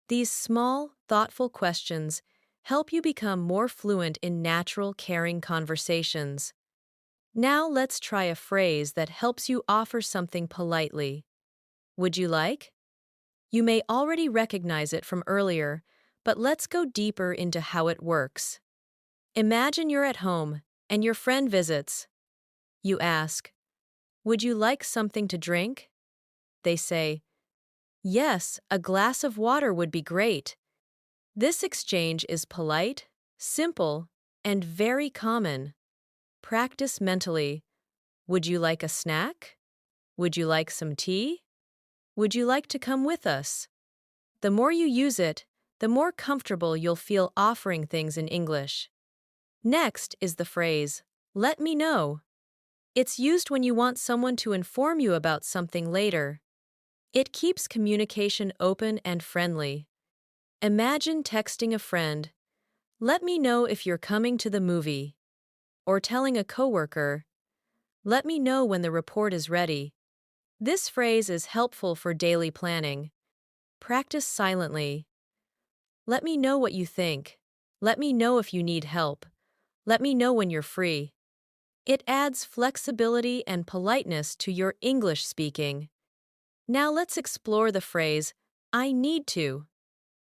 These small, thoughtful questions help you become more fluent in natural, caring conversations. Now let's try a phrase that helps you offer something politely. Would you like? You may already recognize it from earlier, but let's go deeper into how it works. Imagine you're at home and your friend visits. You ask, Would you like something to drink? They say, yes, a glass of water would be great. This exchange is polite, simple, and very common. Practice mentally. Would you like a snack? Would you like some tea? Would you like to come with us? The more you use it, the more comfortable you'll feel offering things in English. Next is the phrase, let me know. It's used when you want someone to inform you about something later. It keeps communication open and friendly. Imagine texting a friend, let me know if you're coming to the movie. Or telling a coworker, let me know when the report is ready. This phrase is helpful for daily planning. Practice silently. Let me know what you think. Let me know if you need help. Let me know when you're free. It adds flexibility and politeness to your English speaking. Now let's explore the phrase, I need to.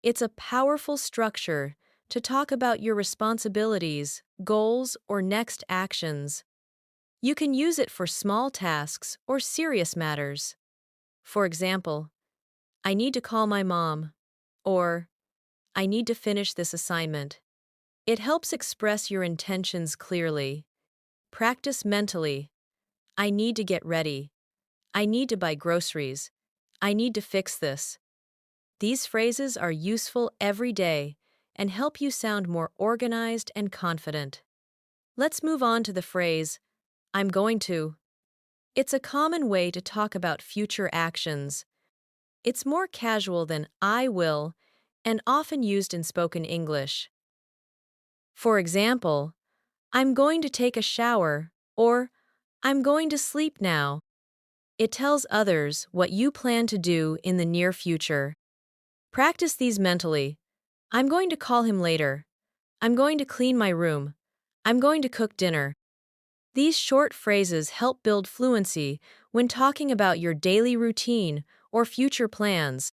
It's a powerful structure to talk about your responsibilities, goals, or next actions. You can use it for small tasks or serious matters. For example, I need to call my mom, or I need to finish this assignment. It helps express your intentions clearly. Practice mentally. I need to get ready. I need to buy groceries. I need to fix this. These phrases are useful every day and help you sound more organized and confident. Let's move on to the phrase, I'm going to. It's a common way to talk about future actions. It's more casual than I will and often used in spoken English. For example, I'm going to take a shower or I'm going to sleep now. It tells others what you plan to do in the near future. Practice these mentally. I'm going to call him later. I'm going to clean my room. I'm going to cook dinner. These short phrases help build fluency when talking about your daily routine or future plans.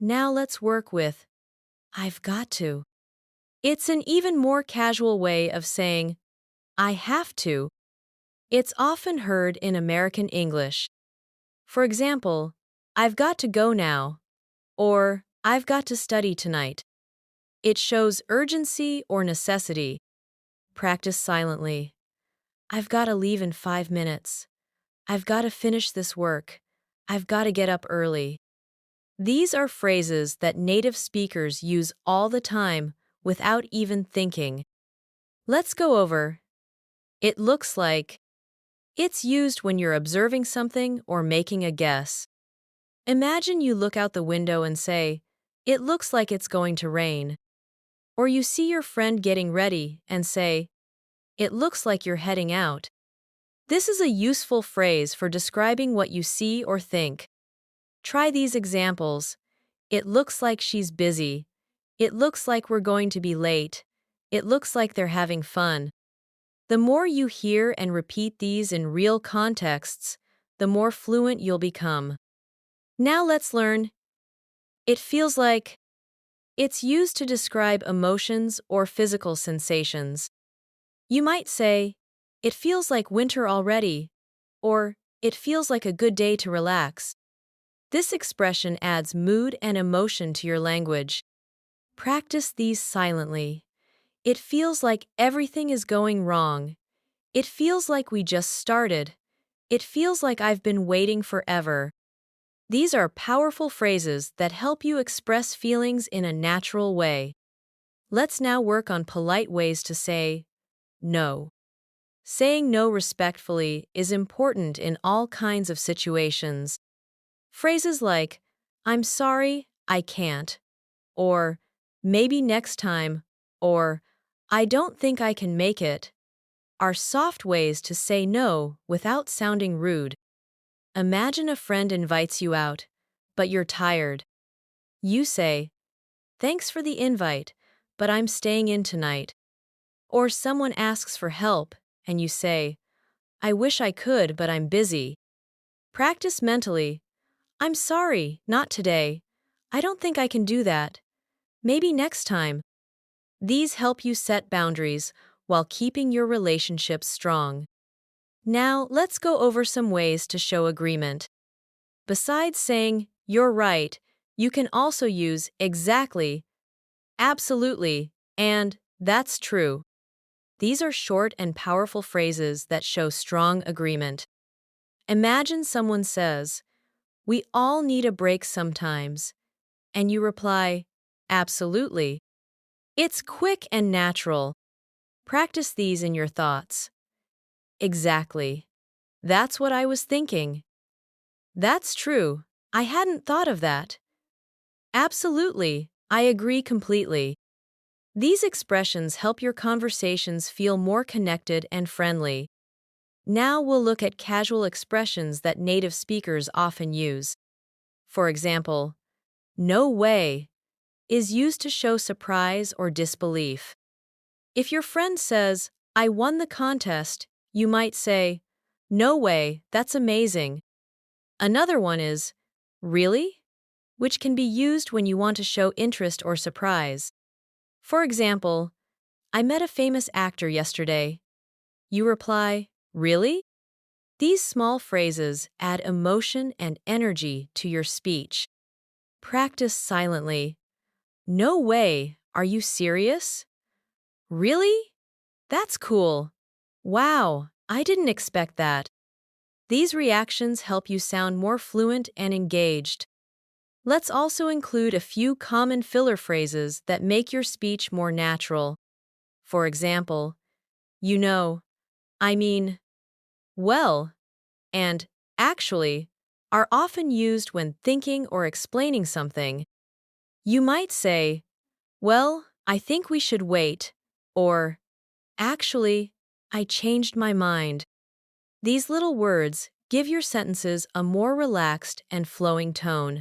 Now let's work with I've got to. It's an even more casual way of saying I have to. It's often heard in American English. For example, I've got to go now, or I've got to study tonight. It shows urgency or necessity. Practice silently. I've got to leave in 5 minutes. I've got to finish this work. I've got to get up early. These are phrases that native speakers use all the time without even thinking. Let's go over. It looks like. It's used when you're observing something or making a guess. Imagine you look out the window and say, it looks like it's going to rain. Or you see your friend getting ready and say, it looks like you're heading out. This is a useful phrase for describing what you see or think. Try these examples. It looks like she's busy. It looks like we're going to be late. It looks like they're having fun. The more you hear and repeat these in real contexts, the more fluent you'll become. Now let's learn. It feels like. It's used to describe emotions or physical sensations. You might say, it feels like winter already, or it feels like a good day to relax. This expression adds mood and emotion to your language. Practice these silently. It feels like everything is going wrong. It feels like we just started. It feels like I've been waiting forever. These are powerful phrases that help you express feelings in a natural way. Let's now work on polite ways to say no. Saying no respectfully is important in all kinds of situations. Phrases like, I'm sorry, I can't, or maybe next time, or I don't think I can make it, are soft ways to say no without sounding rude. Imagine a friend invites you out, but you're tired. You say, thanks for the invite, but I'm staying in tonight. Or someone asks for help, and you say, I wish I could, but I'm busy. Practice mentally. I'm sorry, not today. I don't think I can do that. Maybe next time. These help you set boundaries while keeping your relationships strong. Now, let's go over some ways to show agreement. Besides saying, "You're right," you can also use exactly, absolutely, and "that's true." These are short and powerful phrases that show strong agreement. Imagine someone says, "We all need a break sometimes," and you reply, "Absolutely." It's quick and natural. Practice these in your thoughts. Exactly. That's what I was thinking. That's true. I hadn't thought of that. Absolutely. I agree completely. These expressions help your conversations feel more connected and friendly. Now we'll look at casual expressions that native speakers often use. For example, "No way" is used to show surprise or disbelief. If your friend says, "I won the contest," you might say, "No way, that's amazing." Another one is, "Really?" which can be used when you want to show interest or surprise. For example, "I met a famous actor yesterday." You reply, "Really?" These small phrases add emotion and energy to your speech. Practice silently. "No way, are you serious?" "Really? That's cool." "Wow, I didn't expect that." These reactions help you sound more fluent and engaged. Let's also include a few common filler phrases that make your speech more natural. For example, "You know," "I mean," "well," and "actually" are often used when thinking or explaining something. You might say, "Well, I think we should wait," or "Actually, I changed my mind." These little words give your sentences a more relaxed and flowing tone.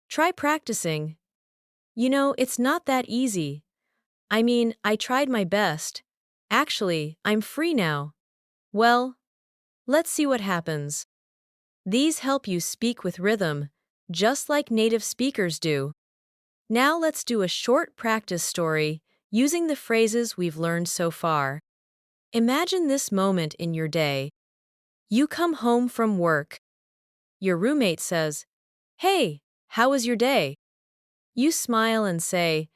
Try practicing. "You know, it's not that easy. I mean, I tried my best. Actually, I'm free now. Well, let's see what happens." These help you speak with rhythm, just like native speakers do. Now let's do a short practice story using the phrases we've learned so far. Imagine this moment in your day. You come home from work. Your roommate says, "Hey, how was your day?" You smile and say,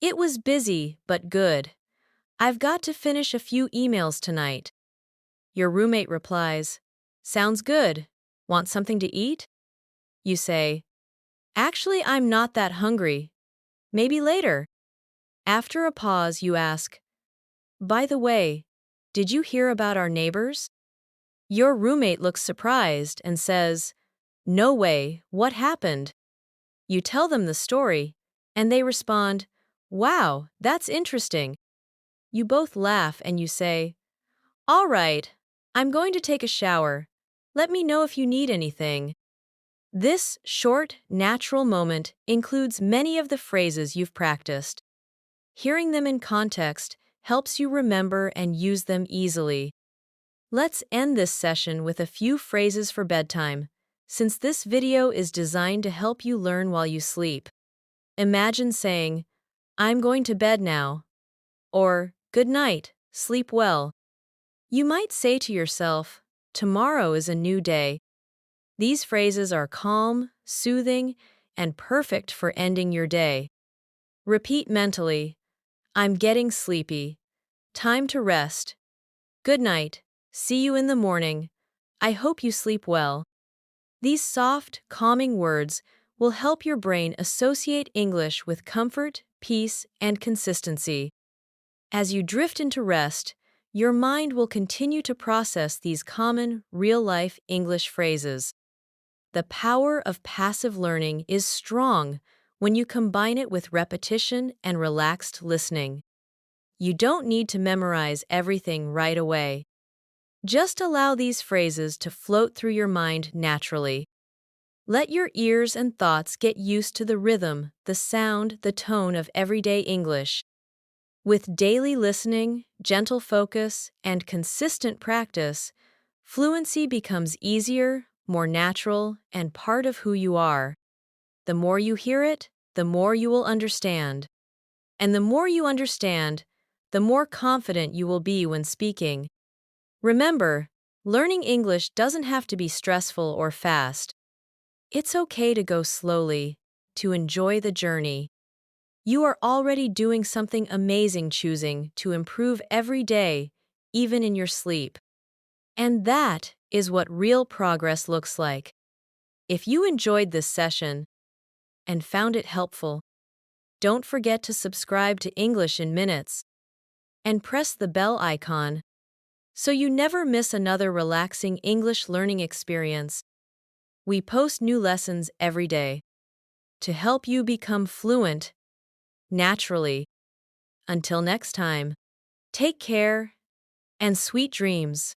"It was busy, but good. I've got to finish a few emails tonight." Your roommate replies, "Sounds good. Want something to eat?" You say, "Actually, I'm not that hungry. Maybe later." After a pause, you ask, "By the way, did you hear about our neighbors?" Your roommate looks surprised and says, "No way, what happened?" You tell them the story, and they respond, "Wow, that's interesting." You both laugh and you say, "All right, I'm going to take a shower. Let me know if you need anything." This short, natural moment includes many of the phrases you've practiced. Hearing them in context helps you remember and use them easily. Let's end this session with a few phrases for bedtime, since this video is designed to help you learn while you sleep. Imagine saying, "I'm going to bed now," or "Good night, sleep well." You might say to yourself, "Tomorrow is a new day." These phrases are calm, soothing, and perfect for ending your day. Repeat mentally, "I'm getting sleepy. Time to rest. Good night. See you in the morning. I hope you sleep well." These soft, calming words will help your brain associate English with comfort, peace, and consistency. As you drift into rest, your mind will continue to process these common, real-life English phrases. The power of passive learning is strong when you combine it with repetition and relaxed listening. You don't need to memorize everything right away. Just allow these phrases to float through your mind naturally. Let your ears and thoughts get used to the rhythm, the sound, the tone of everyday English. With daily listening, gentle focus, and consistent practice, fluency becomes easier, more natural, and part of who you are. The more you hear it, the more you will understand. And the more you understand, the more confident you will be when speaking. Remember, Learning English doesn't have to be stressful or fast. It's okay to go slowly, to enjoy the journey. You are already doing something amazing choosing to improve every day, even in your sleep. And that is what real progress looks like. If you enjoyed this session and found it helpful, don't forget to subscribe to English in Minutes and press the bell icon so you never miss another relaxing English learning experience. We post new lessons every day to help you become fluent naturally. Until next time, take care and sweet dreams.